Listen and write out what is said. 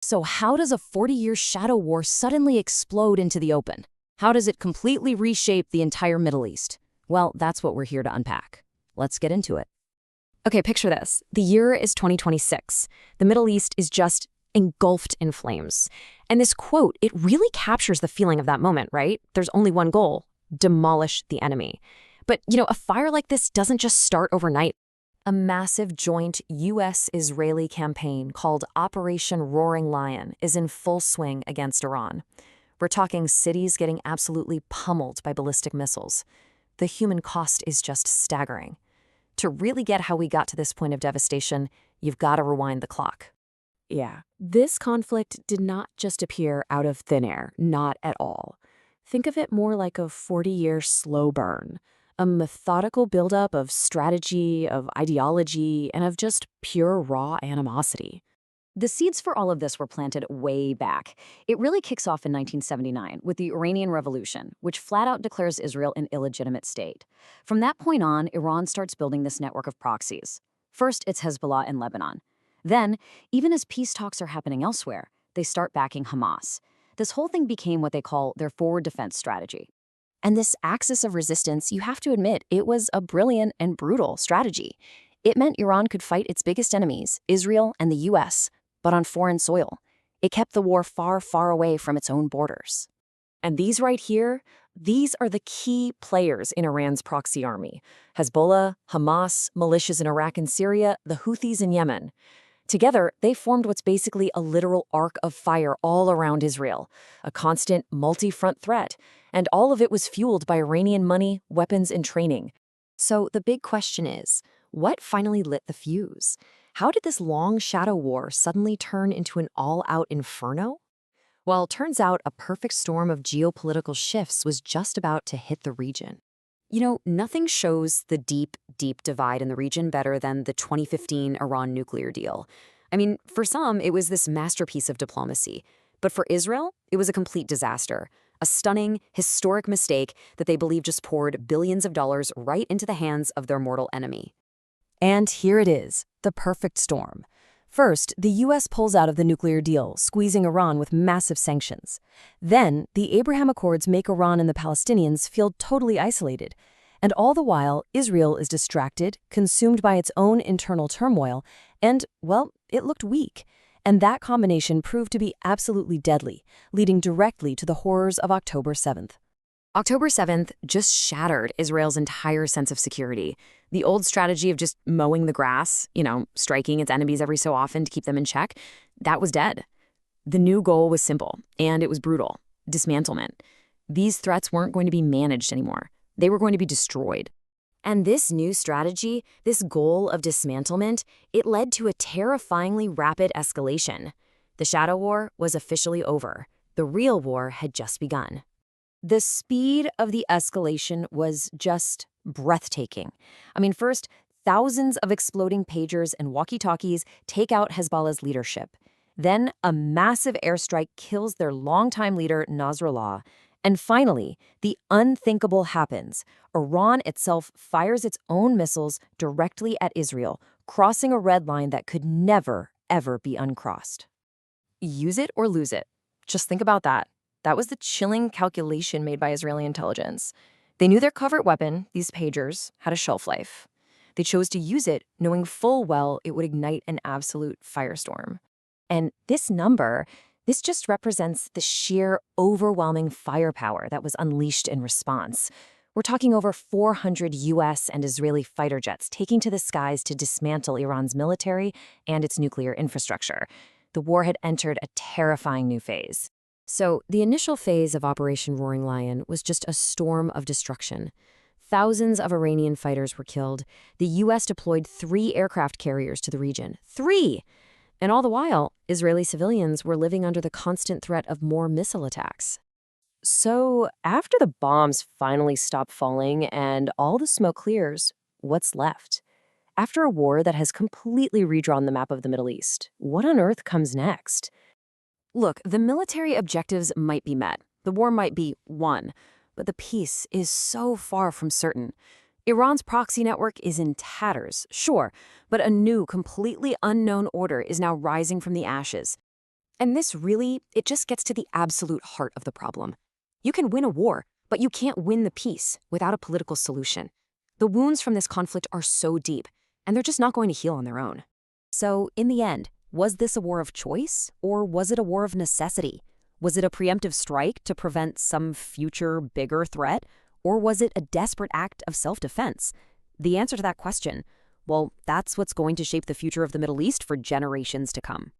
So how does a 40-year shadow war suddenly explode into the open? How does it completely reshape the entire Middle East? Well, that's what we're here to unpack. Let's get into it. Okay, picture this. The year is 2026. The Middle East is just engulfed in flames. And this quote, it really captures the feeling of that moment, right? There's only one goal: demolish the enemy. But, a fire like this doesn't just start overnight. A massive joint U.S.-Israeli campaign called Operation Roaring Lion is in full swing against Iran. We're talking cities getting absolutely pummeled by ballistic missiles. The human cost is just staggering. To really get how we got to this point of devastation, you've got to rewind the clock. Yeah, this conflict did not just appear out of thin air, not at all. Think of it more like a 40-year slow burn, a methodical buildup of strategy, of ideology, and of just pure raw animosity. The seeds for all of this were planted way back. It really kicks off in 1979 with the Iranian Revolution, which flat out declares Israel an illegitimate state. From that point on, Iran starts building this network of proxies. First, it's Hezbollah in Lebanon. Then, even as peace talks are happening elsewhere, they start backing Hamas. This whole thing became what they call their forward defense strategy. And this axis of resistance, you have to admit, it was a brilliant and brutal strategy. It meant Iran could fight its biggest enemies, Israel and the US, but on foreign soil. It kept the war far, far away from its own borders. And these right here, these are the key players in Iran's proxy army: Hezbollah, Hamas, militias in Iraq and Syria, the Houthis in Yemen. Together, they formed what's basically a literal arc of fire all around Israel, a constant multi-front threat, and all of it was fueled by Iranian money, weapons, and training. So the big question is, what finally lit the fuse? How did this long shadow war suddenly turn into an all-out inferno? Well, turns out a perfect storm of geopolitical shifts was just about to hit the region. Nothing shows the deep, deep divide in the region better than the 2015 Iran nuclear deal. For some, it was this masterpiece of diplomacy. But for Israel, it was a complete disaster. A stunning, historic mistake that they believe just poured billions of dollars right into the hands of their mortal enemy. And here it is, the perfect storm. First, the U.S. pulls out of the nuclear deal, squeezing Iran with massive sanctions. Then, the Abraham Accords make Iran and the Palestinians feel totally isolated. And all the while, Israel is distracted, consumed by its own internal turmoil, and, well, it looked weak. And that combination proved to be absolutely deadly, leading directly to the horrors of October 7th. October 7th just shattered Israel's entire sense of security. The old strategy of just mowing the grass, striking its enemies every so often to keep them in check, that was dead. The new goal was simple, and it was brutal: dismantlement. These threats weren't going to be managed anymore. They were going to be destroyed. And this new strategy, this goal of dismantlement, it led to a terrifyingly rapid escalation. The shadow war was officially over. The real war had just begun. The speed of the escalation was just breathtaking. First, thousands of exploding pagers and walkie-talkies take out Hezbollah's leadership. Then, a massive airstrike kills their longtime leader, Nasrallah. And finally, the unthinkable happens. Iran itself fires its own missiles directly at Israel, crossing a red line that could never, ever be uncrossed. Use it or lose it. Just think about that. That was the chilling calculation made by Israeli intelligence. They knew their covert weapon, these pagers, had a shelf life. They chose to use it knowing full well it would ignite an absolute firestorm. And this number, this just represents the sheer, overwhelming firepower that was unleashed in response. We're talking over 400 U.S. and Israeli fighter jets taking to the skies to dismantle Iran's military and its nuclear infrastructure. The war had entered a terrifying new phase. So, the initial phase of Operation Roaring Lion was just a storm of destruction. Thousands of Iranian fighters were killed. The U.S. deployed 3 aircraft carriers to the region. 3! And all the while, Israeli civilians were living under the constant threat of more missile attacks. So, after the bombs finally stop falling and all the smoke clears, what's left? After a war that has completely redrawn the map of the Middle East, what on earth comes next? Look, the military objectives might be met. The war might be won. But the peace is so far from certain. Iran's proxy network is in tatters, sure, but a new, completely unknown order is now rising from the ashes. And it just gets to the absolute heart of the problem. You can win a war, but you can't win the peace without a political solution. The wounds from this conflict are so deep, and they're just not going to heal on their own. So, in the end, was this a war of choice, or was it a war of necessity? Was it a preemptive strike to prevent some future, bigger threat, or was it a desperate act of self-defense? The answer to that question, well, that's what's going to shape the future of the Middle East for generations to come.